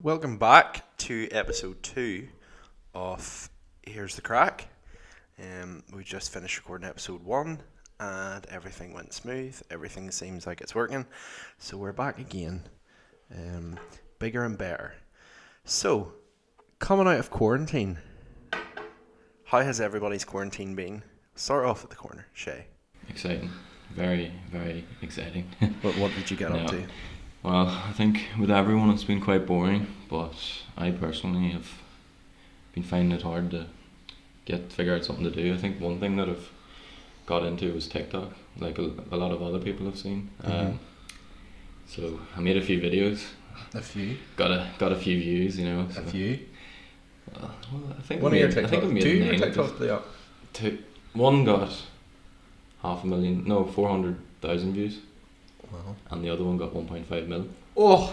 Welcome back to episode 2 of Here's the Craic. We just finished recording episode 1 and everything went smooth. Everything seems like it's working. So we're back again. Bigger and better. So, coming out of quarantine, how has everybody's quarantine been? Start off at the corner, Shay. Exciting. Very, very exciting. What did you get up to? Well, I think with everyone it's been quite boring, but I personally have been finding it hard to figure out something to do. I think one thing that I've got into was TikTok, like a lot of other people have seen. So I made a few videos. A few? Got a few views, you know. A few? Well, I think One of your TikToks? 2 your TikToks blew up? One got 400,000 views. Wow. And the other one got 1.5 mil. Oh!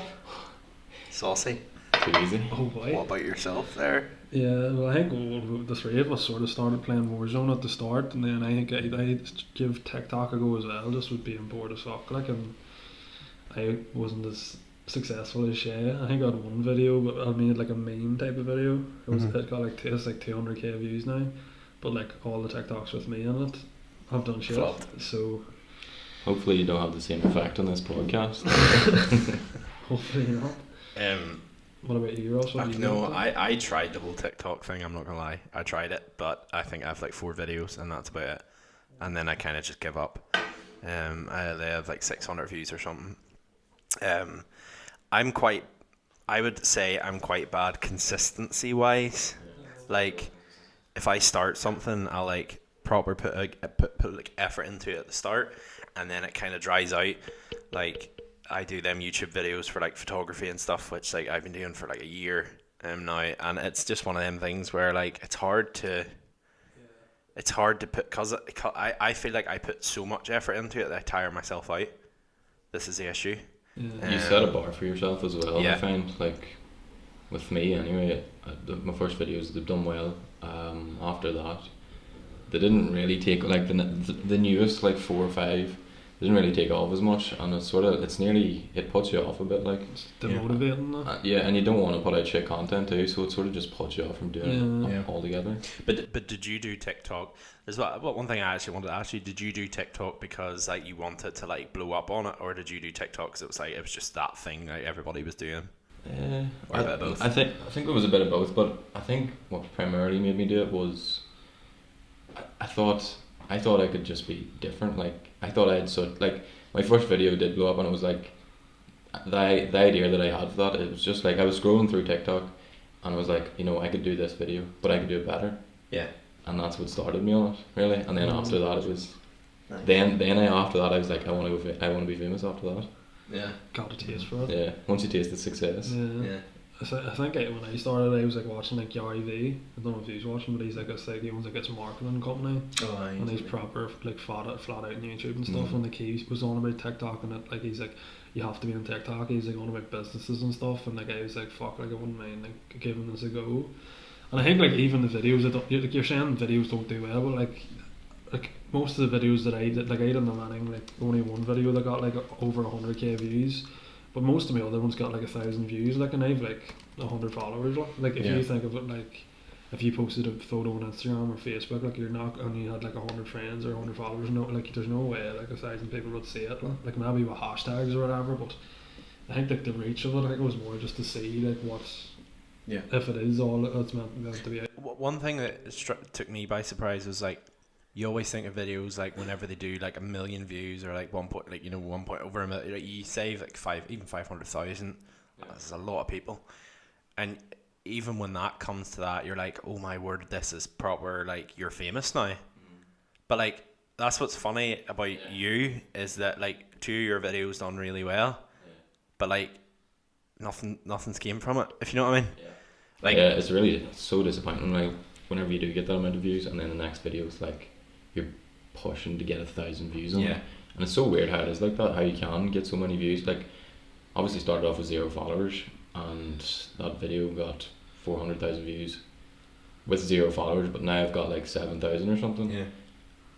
Saucy. Too easy. Oh boy. What about yourself there? Yeah, well, I think the three of us sort of started playing Warzone at the start, and then I think I give TikTok a go as well, just with being bored as fuck. Like, and I wasn't as successful as Shay. I think I had one video, but I made like a meme type of video. It got like it's like 200k views now, but like all the TikToks with me in it, I've done shit. Flopped. So hopefully you don't have the same effect on this podcast. hopefully not. What about you, Ross? I tried the whole TikTok thing, I'm not gonna lie. I tried it, but I think I have like 4 videos and that's about it. And then I kind of just give up. They have like 600 views or something. I would say I'm quite bad consistency wise. Like, if I start something, I'll like proper put like effort into it at the start, and then it kind of dries out. Like, I do them YouTube videos for like photography and stuff, which like I've been doing for like a year now, and it's just one of them things where like it's hard to put, cause I feel like I put so much effort into it that I tire myself out. This is the issue. Yeah. You set a bar for yourself as well. Yeah. I find, like, with me anyway, my first videos, they've done well. After that, they didn't really take, like, the newest, like 4 or 5, didn't really take off as much, and it puts you off a bit, like. It's demotivating. Yeah, and you don't want to put out shit content too, so it sort of just puts you off from doing it altogether. But did you do TikTok? There's one thing I actually wanted to ask you. Did you do TikTok because like you wanted to like blow up on it, or did you do TikTok because it was just that thing like everybody was doing? Or a bit of both? I think it was a bit of both, but I think what primarily made me do it was I thought I could just be different. Like, I thought I had like, my first video did blow up, and it was like the idea that I had for that, it was just like I was scrolling through TikTok and I was like, you know, I could do this video, but I could do it better. Yeah. And that's what started me on it, really. And then after that, it was nice. After that I was like, I want to be famous after that. Yeah. Got a taste for it. Yeah. Once you taste the success. Yeah. I think when I started, I was like watching like Gary V. I don't know if he's watching, but he's like he owns like his marketing company, and he's proper like flat out on YouTube and stuff. And like he was on about TikTok, and it, like he's like, you have to be on TikTok. He's like on about businesses and stuff, and like I was like, fuck, like I wouldn't mind like giving this a go. And I think like even the videos, you're saying videos don't do well, but like most of the videos that I did in the running, like only one video that got like over 100k views. But most of my other ones got like 1,000 views, like, and I've like 100 followers. Like, if you think of it, like, if you posted a photo on Instagram or Facebook, like, you're not, and you had like 100 friends or 100 followers, no, like, there's no way like 1,000 people would see it. Like, maybe with hashtags or whatever. But I think like the reach of it, I think it was more just to see like if it is all it's meant to be. One thing that took me by surprise was like, you always think of videos like whenever they do like 1 million views or like 1 point, like, you know, 1 point over a million, like, you save like 500,000. That's a lot of people. And even when that comes to that, you're like, oh my word, this is proper, like, you're famous now. But like, that's what's funny about you, is that like 2 of your videos done really well, but like nothing's came from it, if you know what I mean. Like, yeah, it's really so disappointing. Like, whenever you do get that amount of views, and then the next video is like you're pushing to get 1,000 views on it. And it's so weird how it is like that, how you can get so many views. Like, obviously started off with 0 followers, and that video got 400,000 views with 0 followers, but now I've got like 7,000 or something.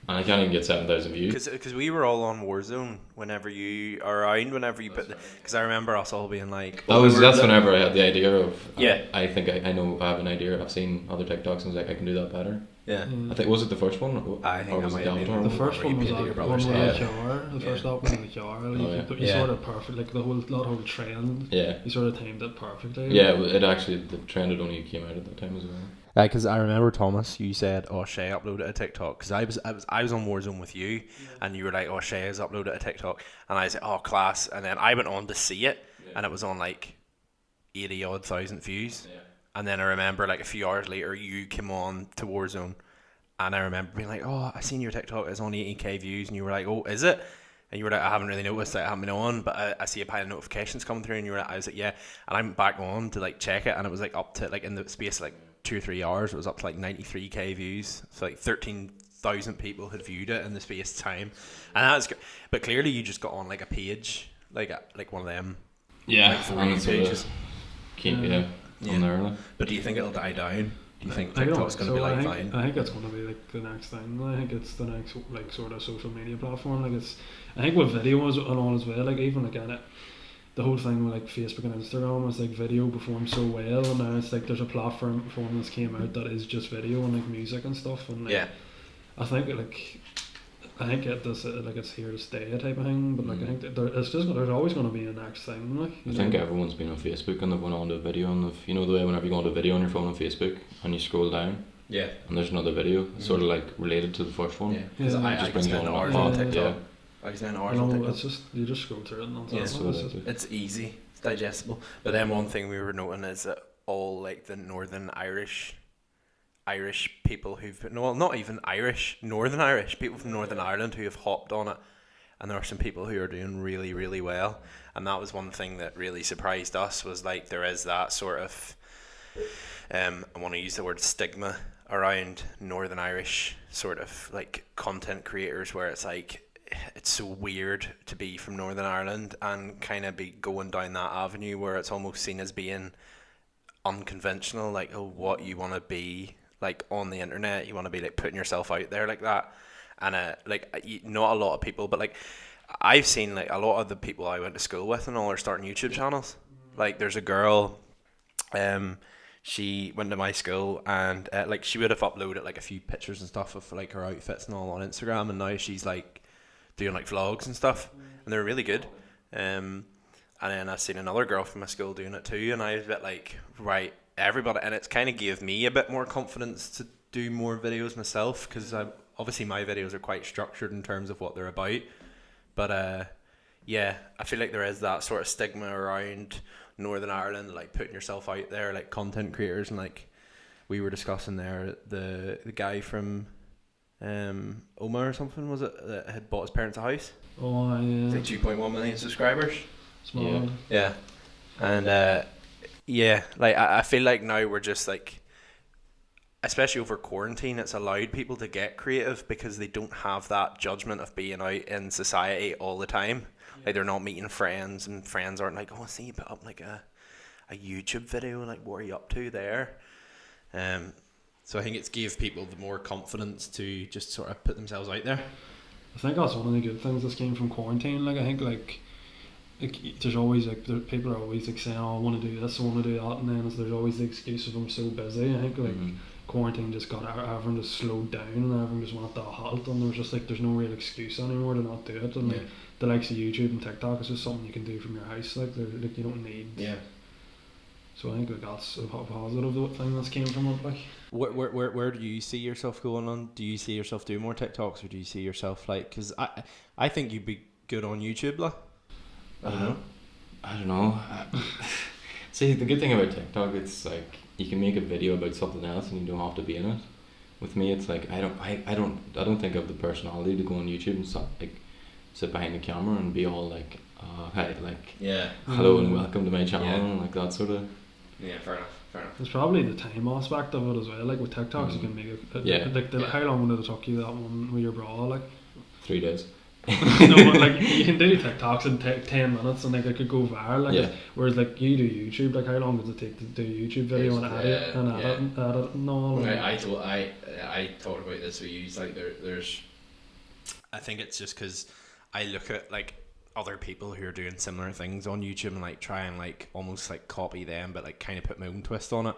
And I can't even get 7,000 views. Because we were all on Warzone whenever you put. Because I remember us all being like. That's whenever I had the idea of. Yeah. I think I know I have an idea. I've seen other TikToks and I was like, I can do that better. Yeah. I think was it the first one? I think was that it might have been the The first one was like one with the jar. The first Yeah. up was the jar. But you sort of perfect, like the whole trend. Yeah. You sort of timed it perfectly. Yeah, it actually the trend had only came out at that time as well. Because I remember Thomas, you said, "Oh, Shay uploaded a TikTok." Because I was on Warzone with you, and you were like, "Oh, Shay has uploaded a TikTok," and I said, "Oh, class." And then I went on to see it, and it was on like 80,000 views. Yeah. And then I remember like a few hours later, you came on to Warzone, and I remember being like, "Oh, I seen your TikTok. It's on 80k views," and you were like, "Oh, is it?" And you were like, "I haven't really noticed that I haven't been on, but I see a pile of notifications coming through." And you were like, I was like, "Yeah," and I'm back on to like check it, and it was like up to like in the space of, like 2 or 3 hours, it was up to like 93k views. So like 13,000 people had viewed it in the space of time, and that's good. But clearly, you just got on like a page, like one of them, Yeah, like 4 pages. On there. Like. But do you think it'll die down? Do you think I don't TikTok's going to be like fine? I think it's going to be like the next thing. I think it's the next like sort of social media platform. Like I think with video and all as well. Like even like in it, the whole thing with like Facebook and Instagram was like video performed so well, and now it's like there's a platform that's came out that is just video and like music and stuff. And like, Yeah. I think it's here to stay type of thing. But like I think there's always going to be a next thing. Like I think everyone's been on Facebook and they've went on to a video, and you know the way whenever you go on to a video on your phone on Facebook and you scroll down. Yeah. And there's another video, sort of like related to the first one. Yeah. Because I just just brings spend you on hours that on path. TikTok. Yeah. I spend I hours on know, TikTok. it's just you just scroll through it and that's Yeah, it. It's easy. It's digestible. But then one thing we were noting is that all like the Northern Irish people not even Irish, Northern Irish people from Northern Ireland who have hopped on it, and there are some people who are doing really, really well. And that was one thing that really surprised us, was like there is that sort of I want to use the word stigma around Northern Irish sort of like content creators, where it's like it's so weird to be from Northern Ireland and kind of be going down that avenue where it's almost seen as being unconventional, like, oh, what you want to be like on the internet, you want to be like putting yourself out there like that. And not a lot of people, but like I've seen like a lot of the people I went to school with and all are starting YouTube channels. Like there's a girl, she went to my school, and like she would have uploaded like a few pictures and stuff of like her outfits and all on Instagram, and now she's like doing like vlogs and stuff, and they're really good. And then I seen another girl from my school doing it too, and I was a bit like, right, everybody, and it's kind of gave me a bit more confidence to do more videos myself, because obviously my videos are quite structured in terms of what they're about, but yeah, I feel like there is that sort of stigma around Northern Ireland, like putting yourself out there, like content creators, and like we were discussing there, the guy from Oma or something, was it, that had bought his parents a house? Oh yeah. It's like 2.1 million subscribers. Small. Yeah. And yeah, like I feel like now we're just like, especially over quarantine, it's allowed people to get creative because they don't have that judgment of being out in society all the time. Like they're not meeting friends, and friends aren't like, oh, I see you put up like a YouTube video, like what are you up to there? So I think it's gave people the more confidence to just sort of put themselves out there. I think that's one of the good things that came from quarantine. Like I think like there's always like people are always like saying, oh, I want to do this, I want to do that, and then there's always the excuse of I'm so busy. I think like quarantine just got everyone just slowed down, and everyone just went to a halt, and there was just like there's no real excuse anymore to not do it. And like the likes of YouTube and TikTok is just something you can do from your house. Like you don't need. Yeah. So I think like that's a positive thing that's came from it. Like. Where do you see yourself going on? Do you see yourself doing more TikToks, or do you see yourself like? Because I think you'd be good on YouTube, like. I don't know. See, the good thing about TikTok, it's like you can make a video about something else and you don't have to be in it. With me, it's like I don't think I have the personality to go on YouTube and sit behind the camera and be all like, hi, like, hello and welcome to my channel, and like that sort of. Yeah, fair enough. There's probably the time aspect of it as well. Like with TikToks, you can make it. How long did it take you, that one with your bra? Like 3 days. No, but like you can do TikToks in 10 minutes, and like it could go viral. Like whereas like you do YouTube, like how long does it take to do a YouTube video and edit it and all? I thought about this with you. Like there's I think it's just because I look at like other people who are doing similar things on YouTube and like try and like almost like copy them, but like kind of put my own twist on it.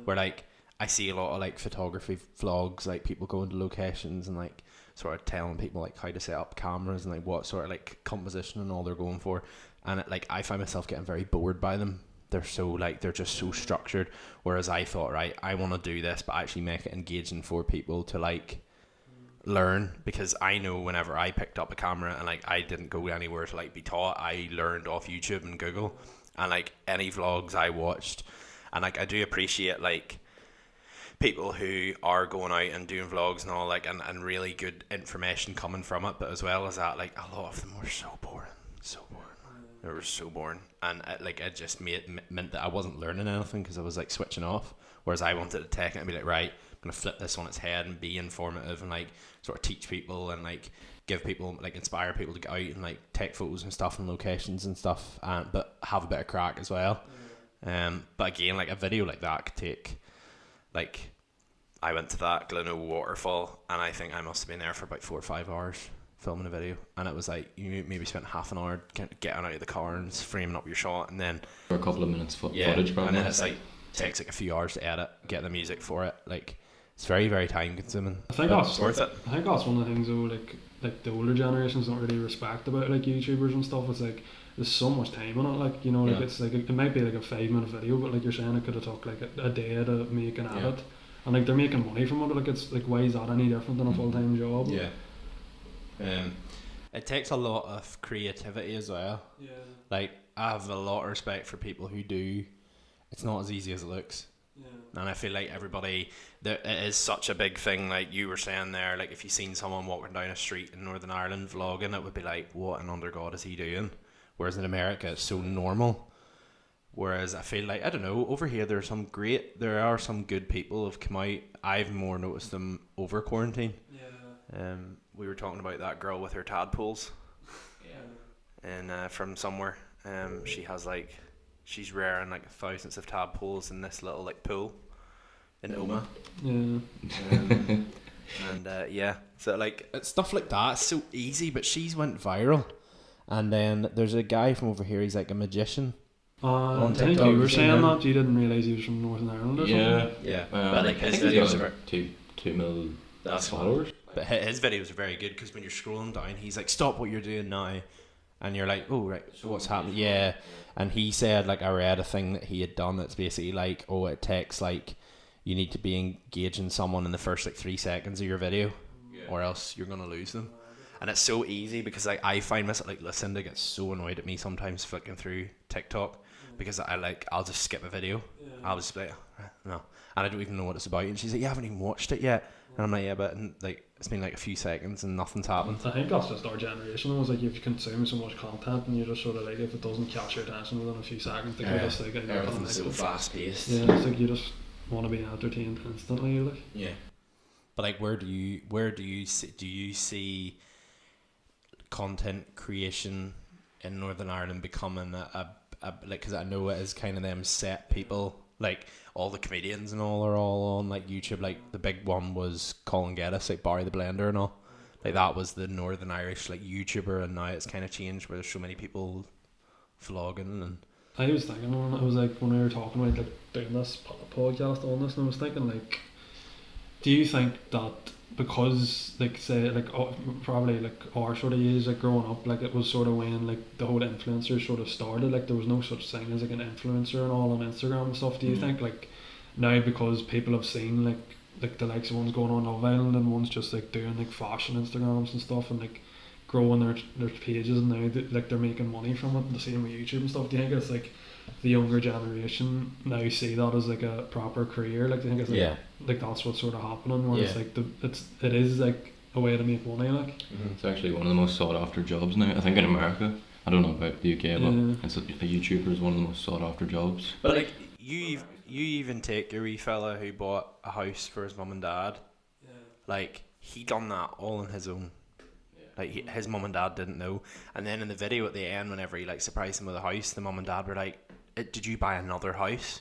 Where like I see a lot of like photography vlogs, like people going to locations and like sort of telling people like how to set up cameras and like what sort of like composition and all they're going for, and like I find myself getting very bored by them. They're so like they're just so structured, whereas I thought, right, I want to do this but actually make it engaging for people to like learn, because I know whenever I picked up a camera and like I didn't go anywhere to like be taught, I learned off YouTube and Google, and like any vlogs I watched, and like I do appreciate like people who are going out and doing vlogs and all, like, and really good information coming from it, but as well as that, like a lot of them were so boring. They were so boring, and it just meant that I wasn't learning anything because I was like switching off, whereas I wanted to take it and be like, right, I'm gonna flip this on its head and be informative and like sort of teach people and like give people, like inspire people to get out and like take photos and stuff and locations and stuff, but have a bit of crack as well. But again, like a video like that could take, like, I went to that Gleno waterfall and I think I must have been there for about 4 or 5 hours filming a video, and it was like you maybe spent half an hour getting out of the car and framing up your shot, and then for a couple of minutes footage probably, and then it's like takes like a few hours to edit, get the music for it. Like it's very, very time consuming. I think that's worth it. I think that's one of the things though, like the older generations don't really respect about like YouTubers and stuff. It's like there's so much time on it, like, you know, like it's like it might be like a 5-minute video, but like you're saying, it could have took like a day to make and edit, and like they're making money from it. Like it's like, why is that any different than a full-time job? It takes a lot of creativity as well. Like I have a lot of respect for people who do. It's not as easy as it looks. And I feel like everybody, it is such a big thing, like you were saying there, like if you seen someone walking down a street in Northern Ireland vlogging, it would be like, what in under God is he doing? Whereas in America it's so normal. Whereas I feel like, I don't know, over here there are some good people who have come out. I've more noticed them over quarantine. We were talking about that girl with her tadpoles and from somewhere. She has like, she's rearing like thousands of tadpoles in this little like pool in Oma. So like it's stuff like that. It's so easy, but she's went viral. And then there's a guy from over here, he's like a magician. I think you were saying that you didn't realise he was from Northern Ireland or something. But like his videos are 2 million that's followers. But his videos are very good, because when you're scrolling down, he's like, stop what you're doing now, and you're like, oh right, so what's happening? And he said, like, I read a thing that he had done that's basically like, oh, it takes like, you need to be engaging someone in the first like 3 seconds of your video, or else you're gonna lose them. And it's so easy, because like I find myself, like Lucinda gets so annoyed at me sometimes flicking through TikTok, because I'll just skip a video. I'll just be like, no, and I don't even know what it's about, and she's like, you haven't even watched it yet, and I'm like, yeah, but like it's been like a few seconds and nothing's happened. I think that's just our generation. It was like, you've consumed so much content and you're just sort of like, if it doesn't catch your attention within a few seconds, like, just like, everything's so fast paced. It's like you just want to be entertained instantly, like. But like, where do you see content creation in Northern Ireland becoming a like, because I know it is kind of them set people, like all the comedians and all are all on like YouTube. Like the big one was Colin Geddes, like Barry the Blender and all, like that was the Northern Irish like YouTuber, and now it's kind of changed where there's so many people vlogging. And I was thinking, I was like, when we were talking about like doing this podcast on this, and I was thinking like, do you think that because like, say like probably like our sort of age, like growing up, like it was sort of when like the whole influencer sort of started, like there was no such thing as like an influencer and all on Instagram and stuff. Do you think like now, because people have seen like the likes of ones going on Love Island and ones just like doing like fashion Instagrams and stuff and like growing their pages, and now like they're making money from it, the same with YouTube and stuff, do you think it's like the younger generation now see that as like a proper career? Like, do you think it's like, like that's what's sort of happening, where it's like it is like a way to make money, like. It's actually one of the most sought after jobs now, I think, in America. I don't know about the UK, but it's a YouTuber is one of the most sought after jobs. But like you even take your wee fella who bought a house for his mum and dad, like he done that all on his own. Like his mum and dad didn't know, and then in the video at the end, whenever he like surprised him with a house, the mum and dad were like, did you buy another house?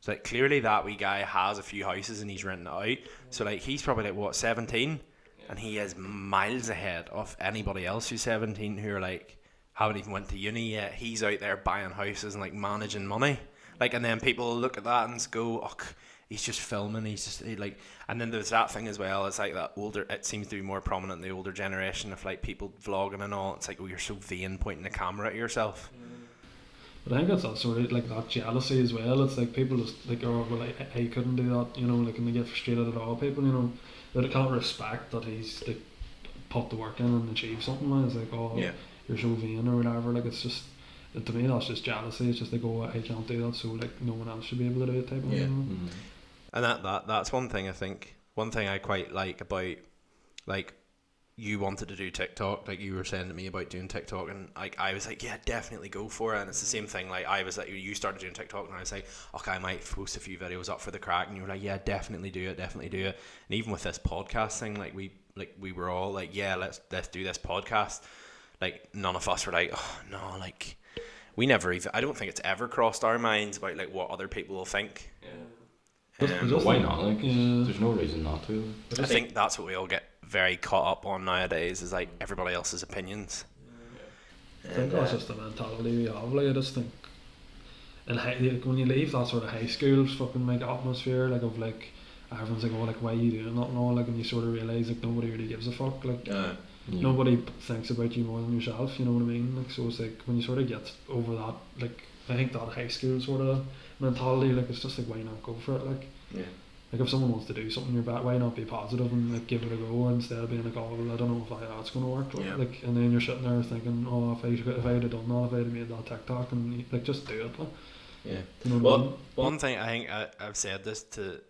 So like clearly that wee guy has a few houses and he's renting it out. So like he's probably like, what, 17? and he is miles ahead of anybody else who's 17 who are like haven't even went to uni yet. He's out there buying houses and like managing money, like, and then people look at that and go, oh, he's just filming, like, and then there's that thing as well. It's like that older, it seems to be more prominent in the older generation of like people vlogging and all. It's like, oh, you're so vain pointing the camera at yourself. But I think it's that sort of like that jealousy as well. It's like people just like, oh well, I couldn't do that, you know, like, and they get frustrated at all people, you know, that they can't respect that he's like put the work in and achieved something. And it's like, oh, you're so vain or whatever. Like, it's just, to me that's just jealousy. It's just like, oh, I can't do that, so like no one else should be able to do it type of thing. Mm-hmm. And that's one thing I think. One thing I quite like about, like, you wanted to do TikTok, like you were saying to me about doing TikTok, and like I was like, yeah, definitely go for it. And it's the same thing. Like I was like, you started doing TikTok, and I was like, okay, I might post a few videos up for the Craic, and you were like, yeah, definitely do it. And even with this podcast thing, like we were all like, yeah, let's do this podcast. Like none of us were like, oh no, like we never even. I don't think it's ever crossed our minds about like what other people will think. Yeah. But why not? Like, there's no reason not to. I think that's what we all get very caught up on nowadays, is like everybody else's opinions. I think that's just the mentality we have. Like, I just think, like, when you leave that sort of high school fucking like atmosphere, like of like everyone's like, oh, like why are you doing that and all, like, and you sort of realise like nobody really gives a fuck. Like nobody thinks about you more than yourself. You know what I mean? Like, so it's like when you sort of get over that, like I think that high school sort of mentality, like it's just like, why not go for it? Like, like if someone wants to do something, you're bad, why not be positive and like give it a go instead of being like, oh well, I don't know if that's going to work. Like, and then you're sitting there thinking, oh, if I had done that, if I had made that TikTok, and like just do it. Like, you know what I mean? One thing I think I've said this to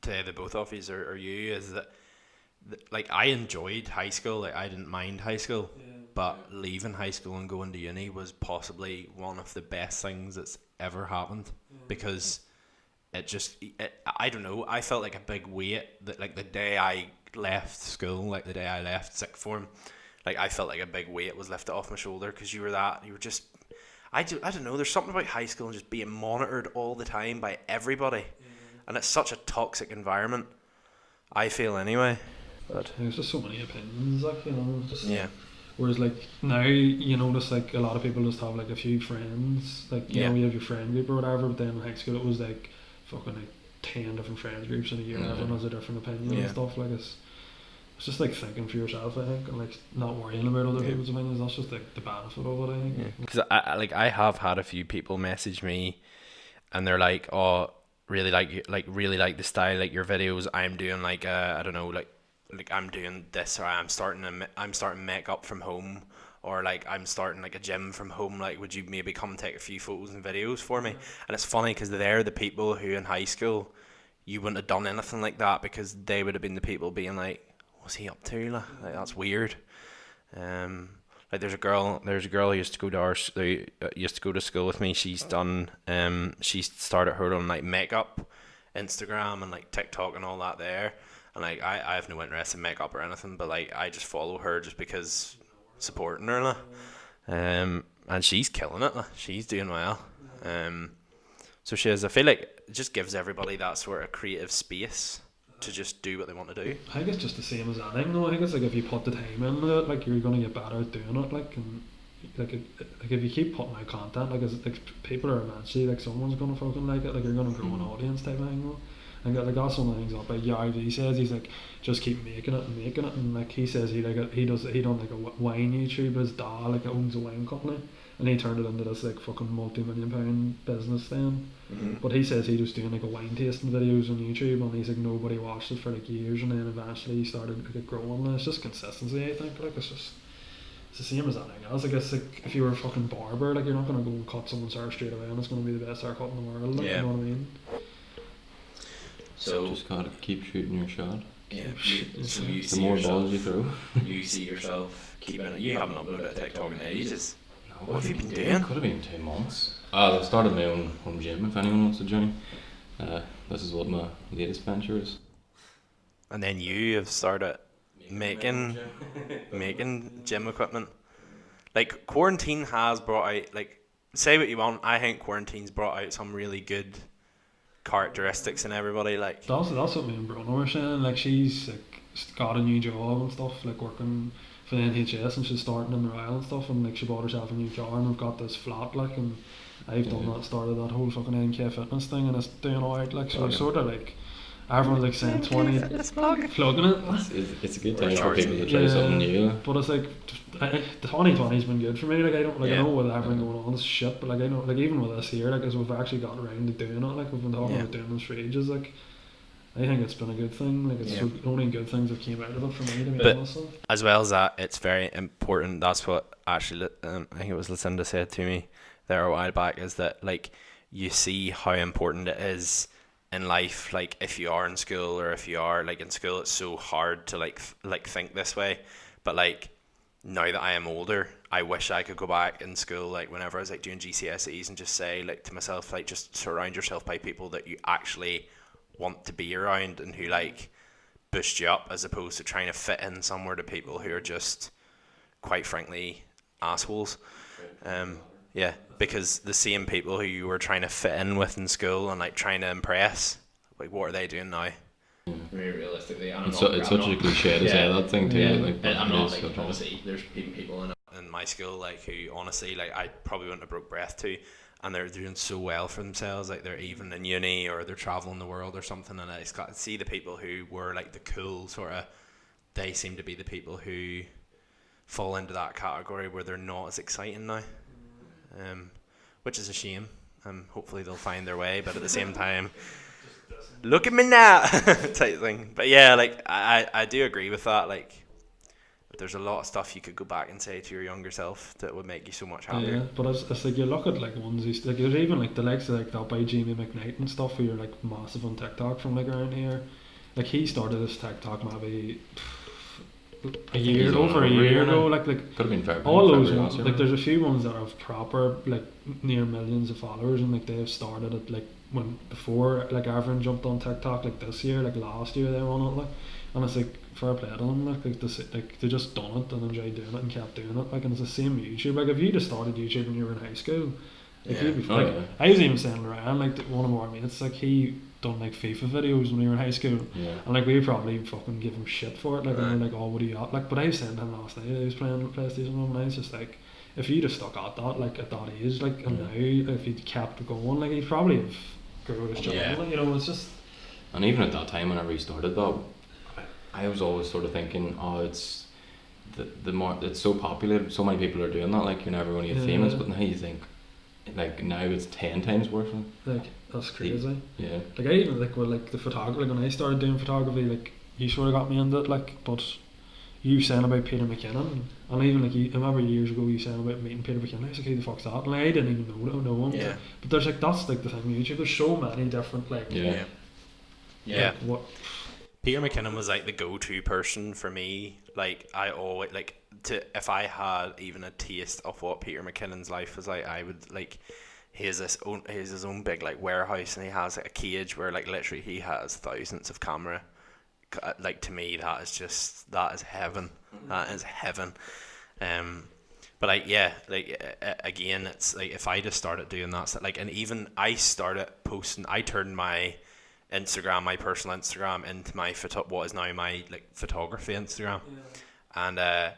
the both of you or you is that like I enjoyed high school. Like I didn't mind high school. But leaving high school and going to uni was possibly one of the best things that's ever happened, because I don't know, I felt like a big weight that like the day I left school, like the day I left sixth form, like I felt like a big weight was lifted off my shoulder, because you were just, I don't know, there's something about high school and just being monitored all the time by everybody, and it's such a toxic environment, I feel anyway. But there's just so many opinions, like, you know, just whereas like now you notice like a lot of people just have like a few friends, like you know, you have your friend group or whatever, but then in high school it was like fucking like 10 different friends groups in a year, and everyone has a different opinion and stuff. Like it's just like thinking for yourself, I think, and like not worrying about other people's opinions. That's just like the benefit of it, I think. Because I have had a few people message me and they're like, oh, really like the style, like your videos. I'm doing like I don't know, like I'm doing this, or I'm starting makeup from home, or like I'm starting like a gym from home, like would you maybe come take a few photos and videos for me? And it's funny because they're the people who in high school you wouldn't have done anything like that, because they would have been the people being like, what's he up to, like that's weird. Like there's a girl who used to go to school with me. She's done she started her own like makeup Instagram and like TikTok and all that there. And like I have no interest in makeup or anything, but like I just follow her just because supporting her, and she's killing it. She's doing well. So she is. I feel like it just gives everybody that sort of creative space to just do what they want to do. I think it's just the same as anything, though. I think it's like if you put the time into it, like you're gonna get better at doing it. Like, and like if you keep putting out content, like it's like people are eventually like someone's gonna fucking like it. Like you're gonna grow an audience type of thing, though. And like that's one of the things that like Yardie says, he's like just keep making it, and like he says he done like a wine YouTube. His dad like owns a wine company, and he turned it into this like fucking multi-million-pound business then. But he says he was doing like a wine tasting videos on YouTube, and he's like nobody watched it for like years, and then eventually he started like growing. And it's just consistency, I think. Like it's the same as anything else. I guess like if you were a fucking barber, like you're not gonna go and cut someone's hair straight away, and it's gonna be the best haircut in the world. Like, you know what I mean? So just gotta keep shooting your shot. Yeah, so you the more balls you throw. You see yourself keeping it. You haven't uploaded a TikTok in ages. No, what have you been doing? It could have been 2 months. I've started my own home gym if anyone wants to join. This is what my latest venture is. And then you have started making gym equipment. Like quarantine has brought out, like, say what you want, I think quarantine's brought out some really good characteristics in everybody. Like that's what me and Bruno were saying. Like she's like got a new job and stuff, like working for the NHS, and she's starting in the Royal and stuff, and like she bought herself a new car, and we've got this flat, like, and I've done that, started that whole fucking NK fitness thing, and it's doing alright, like, so we're sort of like, everyone's like saying 20, plugging it. It's a good time for people to try something new. But it's like, the 2020's been good for me, like, I don't, like, I know with everything going on, it's shit, but like, I know, like, even with this here, like, as we've actually got around to doing it, like, we've been talking about doing this for ages, like, I think it's been a good thing, like, it's only good things that came out of it for me, to be honest. As well as that, it's very important, that's what actually, I think it was Lucinda said to me there a while back, is that, like, you see how important it is in life, like, if you are in school, or if you are, like, in school, it's so hard to, like think this way, but, like, now that I am older, I wish I could go back in school, like, whenever I was, like, doing GCSEs, and just say, like, to myself, like, just surround yourself by people that you actually want to be around, and who, like, boost you up, as opposed to trying to fit in somewhere to people who are just, quite frankly, assholes. Because the same people who you were trying to fit in with in school and, like, trying to impress, like, what are they doing now? Very realistically, it's such a cliche to say that thing too. Yeah. Like, I'm not, like, obviously there's people in my school, like, who honestly, like, I probably wouldn't have broke breath to, and they're doing so well for themselves, like, they're even in uni, or they're traveling the world or something, and I just got to see the people who were, like, the cool sort of, they seem to be the people who fall into that category where they're not as exciting now, which is a shame. Hopefully they'll find their way, but at the same time, look at me now type thing. But yeah, like, I do agree with that. Like, there's a lot of stuff you could go back and say to your younger self that would make you so much happier. Yeah, but it's like, you look at, like, ones who's, like, there's even, like, the likes of, like, that by Jamie McKnight and stuff, who are, like, massive on TikTok from, like, around here. Like, he started this TikTok maybe a year ago. Like could have been February, all those ones, like, there's a few ones that have proper, like, near millions of followers, and, like, they've started it, like, when before, like, everyone jumped on TikTok, like, this year, like, last year they were on it, like, and it's like, fair play to them, like they just done it and enjoyed doing it and kept doing it, like, and it's the same with YouTube. Like, if you just started YouTube when you were in high school, like, you'd be, I was even saying around, like, one of our mates, like, he done, like, FIFA videos when we were in high school, and, like, we probably fucking give him shit for it, like, and we're like, oh, what are you at? Like, but I was saying to him last night, I was playing PlayStation, and I was just like, if you just stuck at that, like, at that age, like, and now if he'd kept going, like, he'd probably have grew his job, like, you know, it's just. And even at that time, whenever he started that, I was always sort of thinking, oh, it's the more it's so popular, so many people are doing that, like, you're never going to get famous. But now you think, like, now it's 10 times worse. Like, that's crazy. Yeah. Like, I even, like, with, like, the photography, like, when I started doing photography, like, you sort of got me into it, like, but you saying about Peter McKinnon, and even, like, I remember years ago you saying about meeting Peter McKinnon, I was like, who the fuck's that? And, like, I didn't even know him. Yeah. But there's, like, that's, like, the thing with YouTube, there's so many different, like, like, what. Peter McKinnon was, like, the go-to person for me. Like, I always, like, if I had even a taste of what Peter McKinnon's life was like, I would, like, he has his own big, like, warehouse, and he has, like, a cage where, like, literally he has thousands of camera. Like, to me, that is heaven. That is heaven. But, like, yeah, like, again, it's like, if I just started doing that, like, and even I started posting, I turned my Instagram, my personal Instagram, into my what is now my, like, photography Instagram, and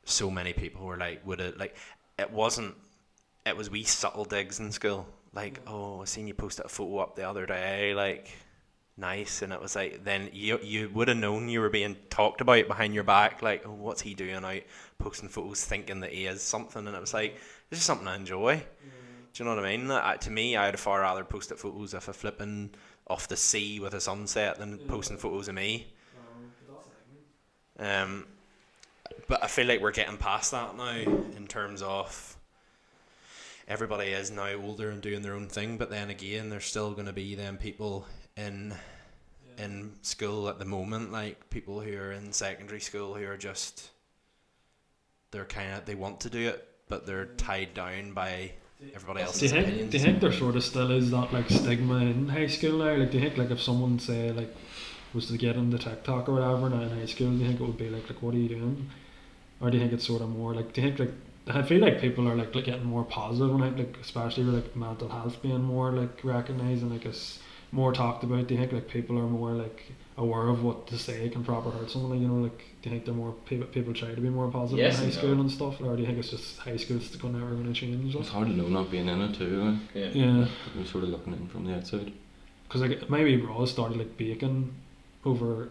so many people were like, would it, like, it was wee subtle digs in school, like, oh, I seen you posted a photo up the other day, like, nice, and it was like, then you would have known you were being talked about behind your back, like, oh, what's he doing out posting photos thinking that he is something, and it was like, this is something I enjoy. Do you know what I mean? To me, I'd far rather posted photos of a flipping off the sea with a sunset than posting photos of me. But I feel like we're getting past that now, in terms of everybody is now older and doing their own thing, but then again, there's still going to be them people in school at the moment, like people who are in secondary school who are just, they want to do it, but they're tied down by everybody else's opinions. Do you think there sort of still is that, like, stigma in high school now? Like, do you think, like, if someone, say, like, was to get into TikTok or whatever now in high school, do you think it would be like, what are you doing? Or do you think it's sort of more like, do you think, like, I feel like people are, like getting more positive, and, like, especially with, like, mental health being more, like, recognised, and, like, it's more talked about? Do you think like people are more like aware of what to say can proper hurt someone? You know, like do you think they're more people try to be more positive Yes in high and school no. and stuff, or do you think it's just high school's never going to change? It's hard to know not being in it too. Like. Yeah. You're sort of looking in from the outside. Because like my wee bro started like baking over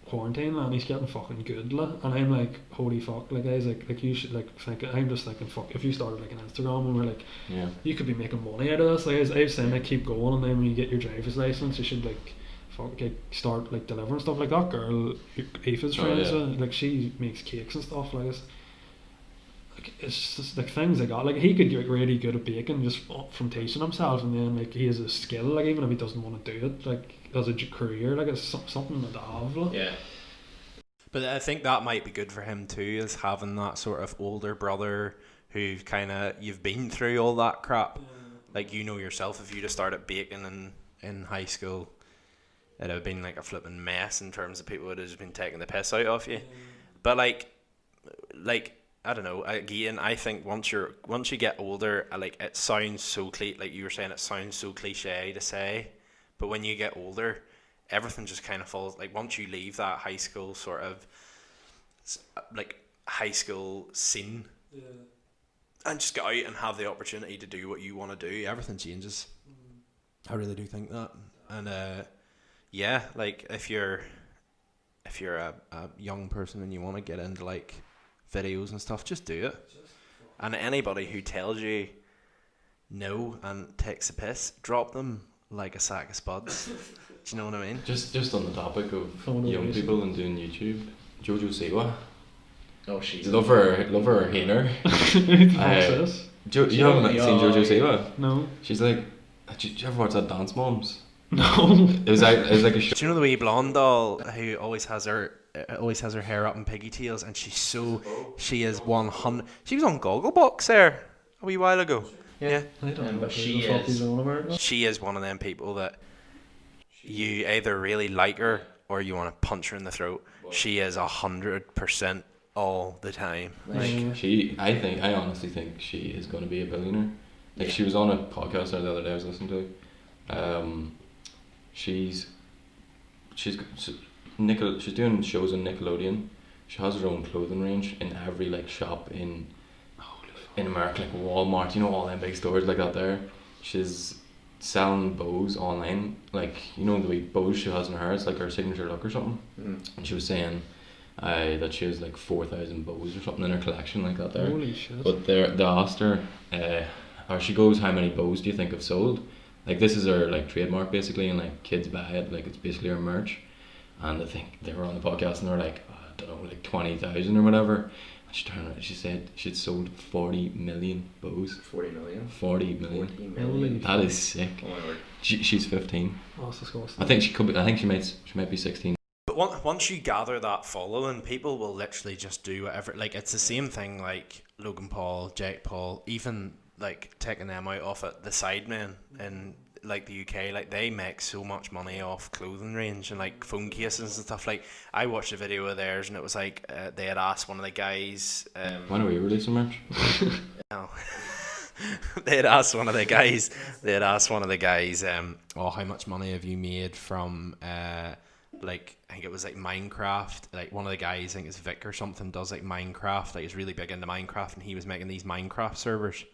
quarantine, and he's getting fucking good, like, and I'm like, holy fuck, like guys, like you should like think. I'm just thinking, fuck, if you started like an Instagram and we're like, Yeah. you could be making money out of this. Like I was saying, like keep going, and then when you get your driver's license, you should like fuck like start like delivering stuff. Like that girl, Aoife's friends, like she makes cakes and stuff. Like it's just like things like that. Like he could get really good at baking just from teaching himself, and then like he has a skill. Like even if he doesn't want to do it, like as a career, like it's something to have. Like. Yeah. But I think that might be good for him too, is having that sort of older brother who you've been through all that crap. Like you know yourself, if you'd have started baking in high school, it'd have been like a flipping mess in terms of people would have just been taking the piss out of you. But like I don't know. Again, I think once you get older, like it sounds so like you were saying, it sounds so cliche to say, but when you get older, everything just kind of falls. Like once you leave that high school sort of like high school scene, and just get out and have the opportunity to do what you want to do, everything changes. I really do think that, and yeah, like if you're a young person and you want to get into like videos and stuff, just do it. And anybody who tells you no and takes a piss, drop them like a sack of spuds. Do you know what I mean? Just on the topic of young people and doing YouTube, Jojo Siwa. Oh, she's love her or hate her. You haven't seen Jojo Siwa? No. She's like, did you ever watch that Dance Moms? No. It was like a show. Do you know the wee blonde doll who always has her hair up in pigtails, and she is 100. She was on Gogglebox there a wee while ago. Yeah. I don't know but she who the fuck is- he's on about. She is one of them people that you either really like her or you want to punch her in the throat. She is 100% all the time. I honestly think she is going to be a billionaire. Like she was on a podcast the other day I was listening to. She's doing shows on Nickelodeon. She has her own clothing range in every like shop in America, like Walmart, you know, all them big stores like that there. She's selling bows online, like, you know, the wee bows she has in her hair, it's like her signature look or something. And she was saying that she has like 4,000 bows or something in her collection like that there. Holy shit. But they asked her, or she goes, how many bows do you think have sold? Like this is her like trademark basically, and like kids buy it, like it's basically her merch. And I think they were on the podcast and they were like, I don't know, like 20,000 or whatever. And she turned around, she said she'd sold 40 million bows. 40 million. 40 million. 40 million. That is sick. Oh my word. She's 15. Oh, that's disgusting. I think she could be. I think she might be 16. But once you gather that following, people will literally just do whatever. Like it's the same thing like Logan Paul, Jake Paul, even like taking them out off it, the Sidemen in like the UK, like they make so much money off clothing range and like phone cases and stuff. Like I watched a video of theirs and it was like they had asked one of the guys. When are we releasing merch? No. They had asked one of the guys. How much money have you made from like I think it was like Minecraft. Like one of the guys, I think it's Vic or something, does like Minecraft. Like he's really big into Minecraft, and he was making these Minecraft servers.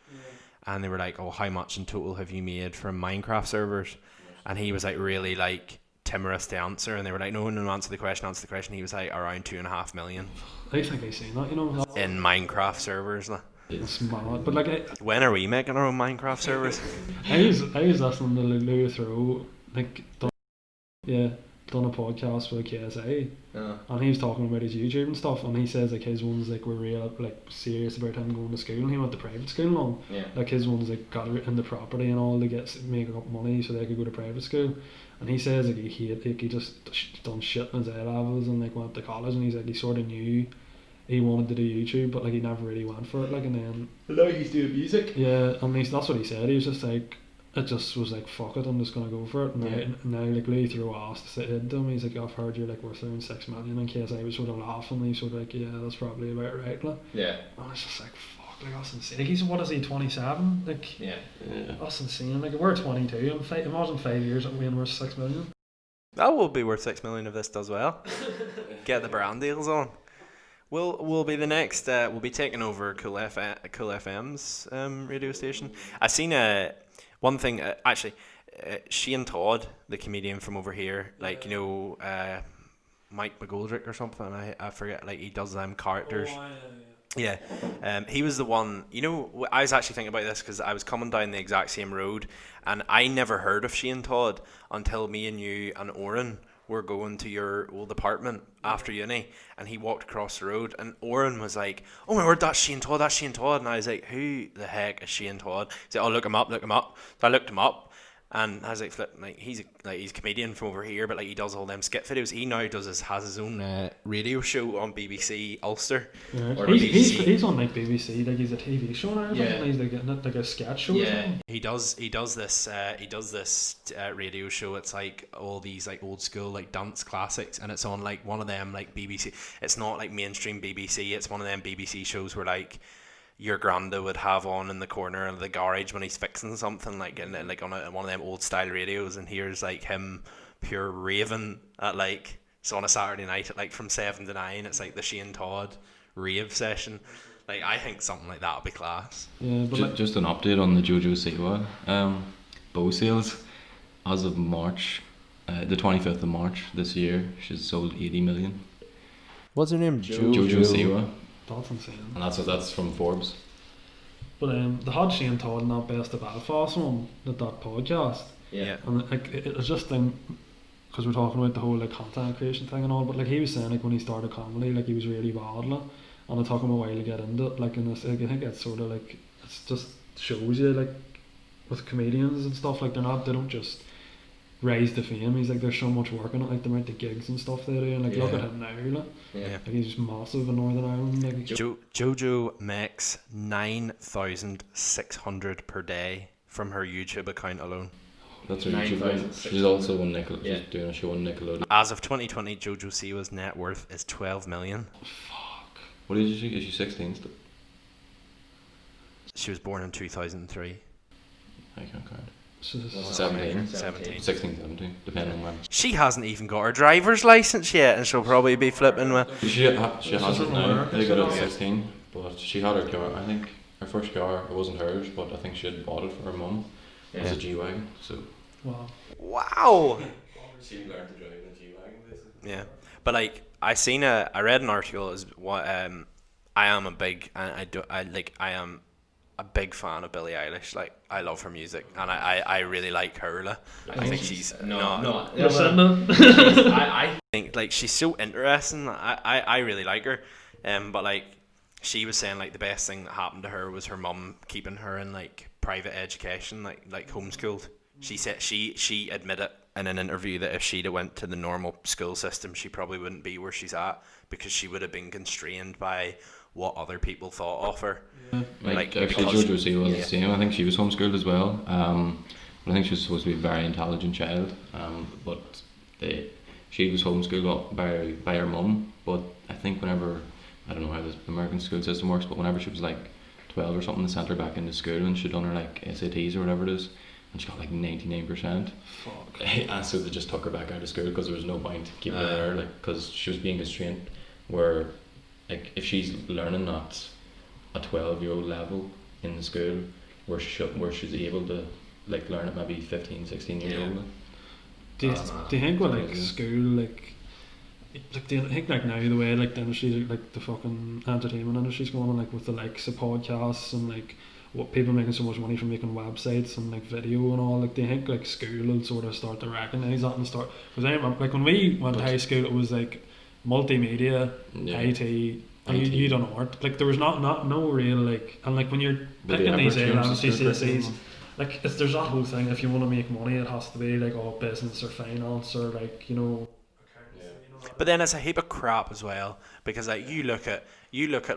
And they were like, oh, how much in total have you made from Minecraft servers? And he was like really like timorous to answer, and they were like, no, answer the question. He was like around 2.5 million I think I seen that, you know. in Minecraft servers. Like. It's mad. But like When are we making our own Minecraft servers? I was listening to Louis Theroux, like done a podcast with KSA, and he was talking about his YouTube and stuff, and he says like his ones like were real like serious about him going to school, and he went to private school and all. Like his ones like got in the property and all to make up money so they could go to private school, and he says like he just done shit in his A levels and like went to college, and he's like he sort of knew he wanted to do YouTube, but like he never really went for it, like, and then now he's doing music. and that's what he said. He was just like, it just was like, fuck it, I'm just gonna go for it. And now like Louis Theroux asked to him, he's like, I've heard you're like worth around 6 million, in case I was sort of laughing, he's sort of like, yeah, that's probably about right, like. Yeah. And it's just like, fuck, like that's insane. Like he's, what is he, 27? Like Yeah. that's insane. Like we're 22. Imagine 5 years when we're 6 million. That will be worth 6 million if this does well. Get the brand deals on. We'll be the next. We'll be taking over Cool FM's radio station. I seen one thing actually. Shane Todd, the comedian from over here, like you know, Mike McGoldrick or something. I forget. Like he does them characters. Yeah, he was the one. You know, I was actually thinking about this because I was coming down the exact same road, and I never heard of Shane Todd until me and you and Oren were going to your old apartment after uni, and he walked across the road, and Oren was like, "Oh my word, that's Shane Todd, that's Shane Todd," and I was like, "Who the heck is Shane Todd?" He said, "Oh, look him up." So I looked him up. And I was like, he's a comedian from over here, but like he does all them skit videos. He now has his own radio show on BBC Ulster. Yeah. Or He's on like BBC, like he's a TV show now. Yeah. He's like a sketch show. Yeah. Or something. He does this radio show. It's like all these like old school like dance classics, and it's on like one of them like BBC. It's not like mainstream BBC. It's one of them BBC shows where like your granda would have on in the corner of the garage when he's fixing something, like in like on one of them old style radios, and here's like him pure raving at like, so on a Saturday night at like from 7 to 9, it's like the Shane Todd rave session. Like I think something like that would be class. Yeah, but Just an update on the Jojo Siwa bow sales. As of March, the 25th of March this year, she's sold 80 million. What's her name? Jojo Siwa. that's insane. And that's from Forbes. But the had Shane Todd in that Best of Belfast one, that podcast. Yeah. And like it's just thing, because we're talking about the whole like content creation thing and all, but like he was saying like when he started comedy, like he was really bad, like, and it took him a while to get into it. Like, and like, I think it's sort of like, it's just shows you like with comedians and stuff, like they don't just rise to fame. He's like, there's so much work in it, like the amount of gigs and stuff they do, and like look at him now, like, like he's just massive in Northern Ireland. Like Jojo makes 9,600 per day from her YouTube account alone. That's her YouTube account. She's also on Nickelodeon. She's doing a show on Nickelodeon. As of 2020, Jojo Siwa's net worth is 12 million. Fuck. What did you say? Is she 16 still? She was born in 2003. I can't count. 17. 16, 17, depending on when. She hasn't even got her driver's license yet, and she'll probably be flipping with. She has it now. They got it at 16, but she had her car. I think her first car, it wasn't hers, but I think she had bought it for her mum. It was a G-Wagon, so. Wow. She learned to drive in a G-Wagon, basically. Yeah, but like I read an article as what I am a big big fan of Billie Eilish. Like I love her music, and I really like her. I think she's I think like she's so interesting. I really like her. But like she was saying like the best thing that happened to her was her mum keeping her in like private education, like homeschooled. She said she admitted in an interview that if she'd have went to the normal school system, she probably wouldn't be where she's at, because she would have been constrained by what other people thought of her. Like actually Jojo Siwa was the same. I think she was homeschooled as well. But I think she was supposed to be a very intelligent child. But she was homeschooled by her mum. But I think whenever, I don't know how the American school system works, but whenever she was like 12 or something, they sent her back into school and she'd done her like SATs or whatever it is, and she got like 99%. Fuck. And so they just took her back out of school because there was no point keeping her there, like, because she was being constrained. Where like if she's learning at a 12-year-old level in the school, where she's able to like learn at maybe 15, 16 years old. Do you think with like school, like do you think like now the way like the industry, like the fucking entertainment industry's going on, like with the likes of podcasts and like what people making so much money from making websites and like video and all, like do you think like school will sort of start to recognise that and start, because I remember like when we went to high school it was like multimedia, IT, and you done art, like there was no real like, and like when you're picking these A-levels, GCSEs, like there's that whole thing, if you want to make money it has to be like all business or finance or like, you know. But then it's a heap of crap as well, because like you look at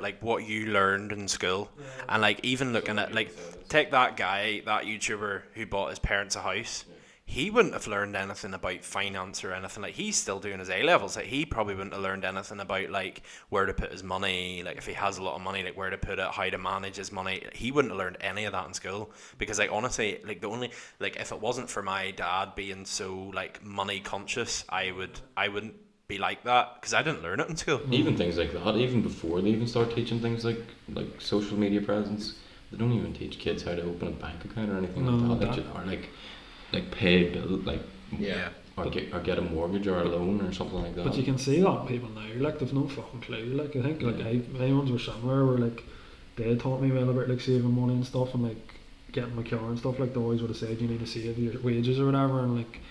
like what you learned in school, and like even looking at like take that guy, that YouTuber who bought his parents a house. he wouldn't have learned anything about finance or anything. Like, he's still doing his A-levels. Like, he probably wouldn't have learned anything about, like, where to put his money, like, if he has a lot of money, like, where to put it, how to manage his money. He wouldn't have learned any of that in school, because, like, honestly, like, the only, like, if it wasn't for my dad being so, like, money conscious, I wouldn't be like that, because I didn't learn it in school. Even things like that, even before they even start teaching things like social media presence, they don't even teach kids how to open a bank account or anything like that. Or like pay a bill, like or get a mortgage or a loan or something like that. But you can see that in people now, like, they've no fucking clue. Like, I think my ones were similar, where like they taught me well about like saving money and stuff, and like getting my car and stuff. Like, they always would have said you need to save your wages or whatever, and like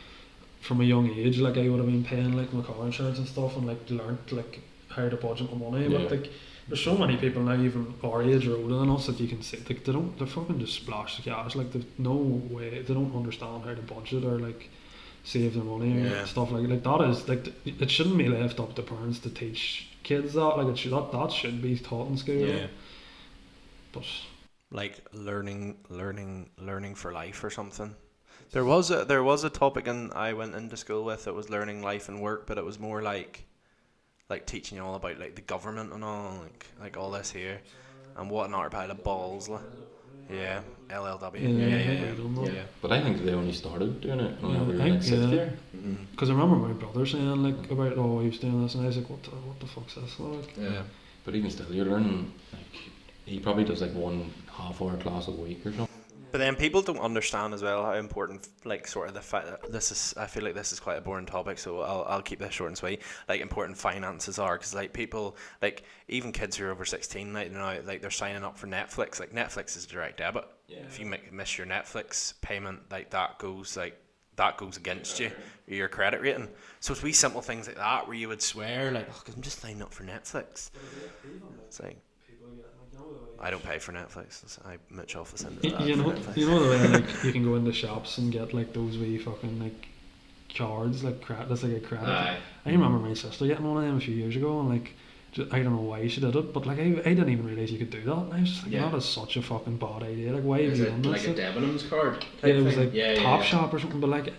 from a young age, like, I would have been paying like my car insurance and stuff, and like learnt like how to budget my money. But like, there's so many people now, even our age or older than us, that you can see, like, they fucking just splash the cash. Like, they've no way, they don't understand how to budget or like save their money and stuff like that. Is like, it shouldn't be left up to parents to teach kids that. Like, that should be taught in school. Yeah. But like learning for life or something. There was a topic I went into school with. It was learning life and work, but it was more like teaching you all about like the government and all, like all this here, and what an pile of balls. Yeah, LLW. Yeah. But I think they only started doing it whenever we were like sixth year. Because I remember my brother saying like about, oh, he was doing this, and I was like, what the fuck's this like? Yeah. But even still, you're learning, like, he probably does like 1.5 hour class a week or something. But then people don't understand as well how important, like, sort of the fact that I feel like this is quite a boring topic, so I'll keep this short and sweet. Like, important finances are, because like people, like even kids who are over 16, like, you know, like they're signing up for Netflix. Like, Netflix is a direct debit. Yeah. If you miss your Netflix payment, like that goes against your credit rating. So it's wee simple things like that where you would swear like, oh, 'cause I'm just signing up for Netflix. It's like, I don't pay for Netflix. I much off the end of that. You know the way like you can go into shops and get like those wee fucking like cards, like that's like a credit. I remember my sister getting one of them a few years ago, and like I don't know why she did it, but like I didn't even realise you could do that. And I was just like, that is such a fucking bad idea. Like, why have you done this? Like a Debenhams card? Yeah, it was like Top Shop or something, but like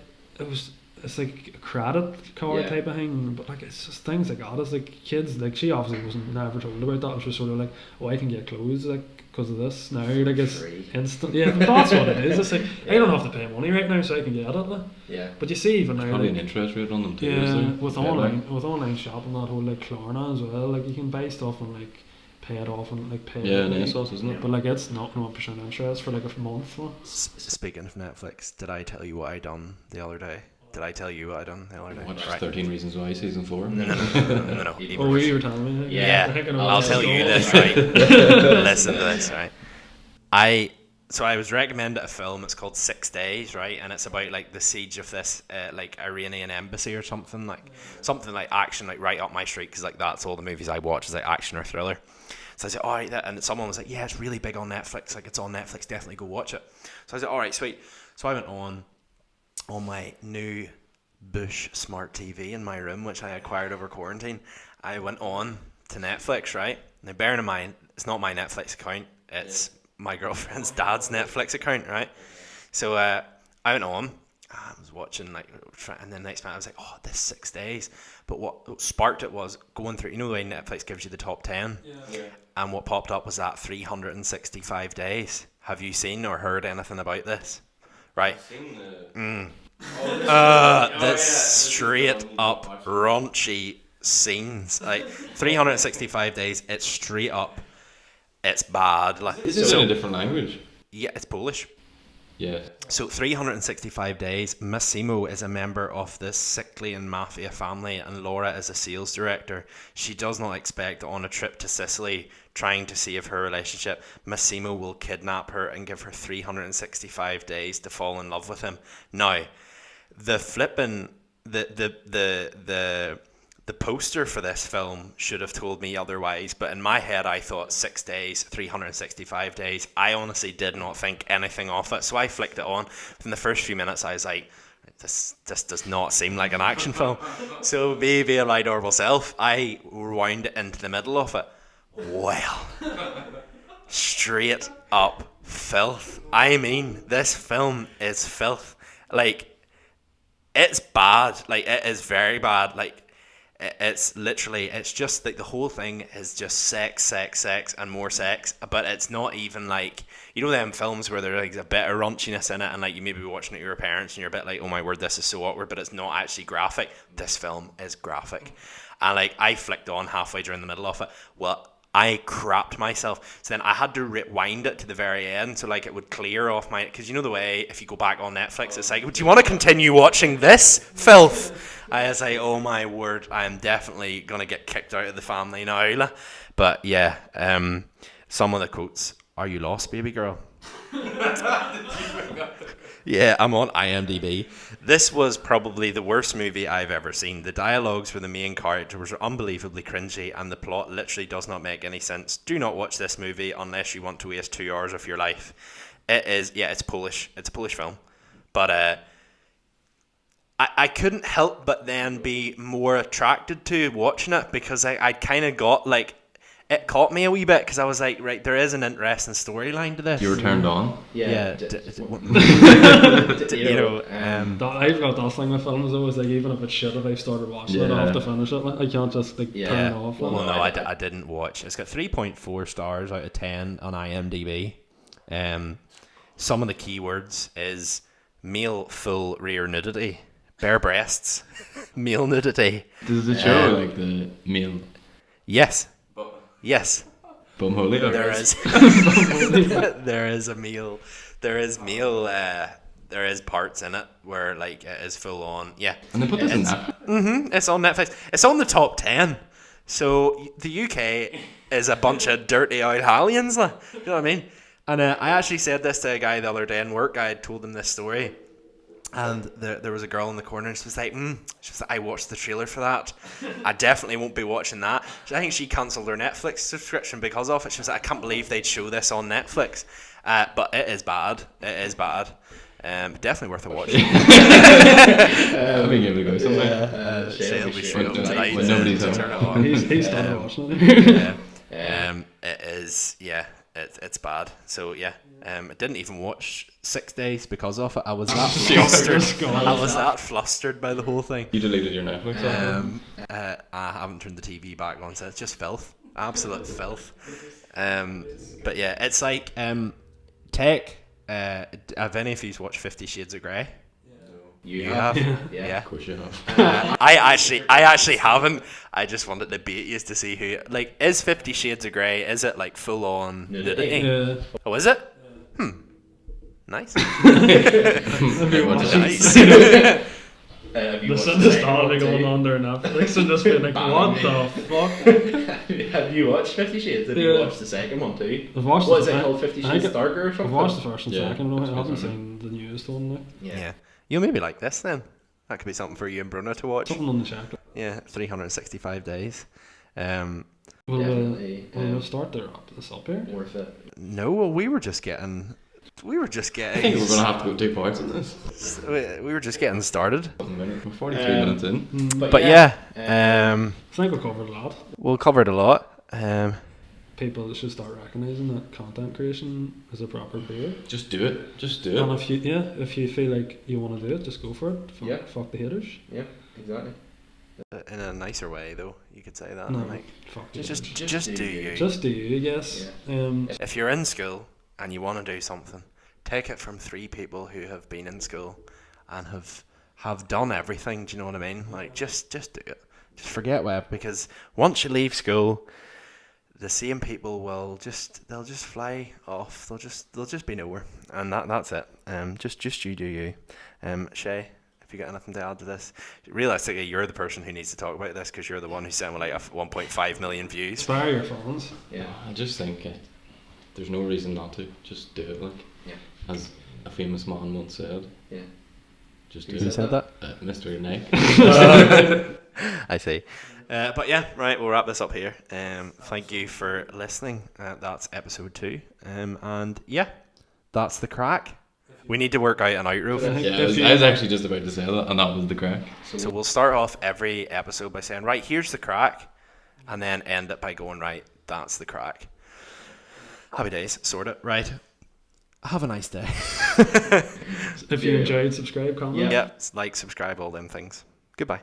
it's like a credit card type of thing, but like it's just things like that. It's like kids, like she obviously wasn't never told about that. It was just sort of like, oh, I can get clothes like because of this now. Like, it's instant. Yeah, but that's what it is. It's like I don't have to pay money right now, so I can get it. Like. Yeah. But you see, even now, probably like, an interest rate on them too. Yeah, with online shopping, that whole like Klarna as well. Like, you can buy stuff and like pay it off and like pay. Yeah, ASOS, isn't it? But like it's not 1% interest for like a month. Speaking of Netflix, did I tell you what I done the other day? Did I tell you what I done the other day? Watched 13 Reasons Why season 4. No. Oh, you were telling me. Yeah. I'll tell you this, right? Listen to this, right? I was recommended a film. It's called 6 Days, right? And it's about like the siege of this like Iranian embassy or something like action, like right up my street, because like that's all the movies I watch is like action or thriller. So I said, all right, and someone was like, yeah, it's really big on Netflix. Like, it's on Netflix. Definitely go watch it. So I said, all right, sweet. So I went on my new Bush smart TV in my room, which I acquired over quarantine. I went on to Netflix, right? Now, bearing in mind, it's not my Netflix account. It's my girlfriend's dad's Netflix account, right? So I went on. I was watching, like, and then next minute I was like, oh, this 6 days. But what sparked it was going through, you know the way Netflix gives you the top 10? Yeah. And what popped up was that 365 days. Have you seen or heard anything about this? Right. That's straight up raunchy scenes. Like 365 days, it's straight up. It's bad. Like, is it in a different language? Yeah, it's Polish. Yeah. So 365 days. Massimo is a member of the Sicilian mafia family, and Laura is a sales director. She does not expect on a trip to Sicily, trying to save her relationship, Massimo will kidnap her and give her 365 days to fall in love with him. Now, the flipping the poster for this film should have told me otherwise, but in my head I thought 6 days, 365 days. I honestly did not think anything of it, so I flicked it on. In the first few minutes I was like, this does not seem like an action film. So maybe a light horrible self, I rewound it into the middle of it. Well, straight up filth. I mean, this film is filth. Like, it's bad. Like, it is very bad. Like, it's literally, it's just like the whole thing is just sex, and more sex. But it's not even like, you know, them films where there's like a bit of raunchiness in it, and like you maybe be watching it with your parents, and you're a bit like, oh my word, this is so awkward. But it's not actually graphic. This film is graphic, and like I flicked on halfway during the middle of it. Well, I crapped myself. So then I had to rewind it to the very end, so like it would clear off my, because you know the way if you go back on Netflix, it's like, do you want to continue watching this filth? I was like, oh my word, I am definitely gonna get kicked out of the family now. But yeah, some of the quotes: "Are you lost, baby girl?" Yeah, I'm on IMDb. This was probably the worst movie I've ever seen. The dialogues for the main characters are unbelievably cringy, and the plot literally does not make any sense. Do not watch this movie unless you want to waste 2 hours of your life. It is, yeah, it's Polish. It's a Polish film. But I couldn't help but then be more attracted to watching it, because I kind of got like, it caught me a wee bit, because I was like, right, there is an interesting storyline to this. You were turned on? Yeah. You know, I've got that thing with films though, is like, even if it's shit, if I've started watching it, I have to finish it. Like, I can't just like turn it off. Well, no, I didn't watch. It's got 3.4 stars out of 10 on IMDb. Some of the keywords is male full rear nudity, bare breasts, male nudity. Does it show like the male? Yes. Yes. Bumhole? There is. There is a male. There is male. There is parts in it where like it is full on. Yeah. And they put this in that. It's on Netflix. It's on the top 10. So the UK is a bunch of dirty old hellions. You know what I mean? And I actually said this to a guy the other day in work. I had told him this story. And there was a girl in the corner, and she was like, I watched the trailer for that. I definitely won't be watching that. I think she cancelled her Netflix subscription because of it. She was like, I can't believe they'd show this on Netflix. But it is bad. It is bad. Definitely worth a watch. I'll be giving it a go sometime. Shane will be showing up tonight when nobody's to home. turn it on. He's started watching it. It is, yeah, it's bad. So yeah, I didn't even watch 6 days because of it. I was that flustered. I was that flustered by the whole thing. You deleted your Netflix? I haven't turned the TV back on, so it's just filth, absolute filth. But yeah, it's like tech. Have any of you watched 50 Shades of Grey? You have? Yeah. Of course you have. I actually haven't. I just wanted to bait you to see who. Like, is 50 Shades of Grey? Is it like full on nudity? Yeah. Oh, is it? Nice. Nice. The synthesis going on there now. Netflix and just being like, what the fuck? Have you watched 50 Shades? Have you watched the second one too? I've watched What is it called, 50 Shades Darker or something? I've watched the first and Yeah. second. I haven't seen the newest one. Like. Yeah. You'll maybe like this then. That could be something for you and Bruno to watch. Something on the check. Yeah, 365 days. We'll start to wrap this up here. Worth it. No, well, we were just getting. I think we're going to have to go 2 parts on this. We were just getting started. We're 43 minutes in. But yeah, I think we covered a lot. we'll cover it a lot. People should start recognising that content creation is a proper career. Just do it. Just do And it. if you feel like you want to do it, just go for it. Fuck the haters. Yeah, exactly. In a nicer way, though, you could say that. No, Like, fuck the just haters. do you. Just do you, yes. If you're in school and you want to do something, take it from 3 people who have been in school and have done everything. Do you know what I mean? Like, just do it. Just forget web, because once you leave school, the same people they'll just fly off. They'll just be nowhere, and that's it. Just you do you. Shay, if you got anything to add to this, realistically, you're the person who needs to talk about this, because you're the one who sent me like 1.5 million views. Inspire your fans. Yeah. I just think there's no reason not to. Just do it. Like, as a famous man once said. Yeah. Just do Who it. said that? Mr. Nick. I see. But yeah, right, we'll wrap this up here. Thank you for listening. That's episode 2. And yeah, that's the crack. We need to work out an outro. Yeah, I was actually just about to say that, and that was the crack. So we'll start off every episode by saying, right, here's the crack, and then end it by going, right, that's the crack. Happy days, sort it. Right. Have a nice day. If you enjoyed, subscribe, comment. Yep, like, subscribe, all them things. Goodbye.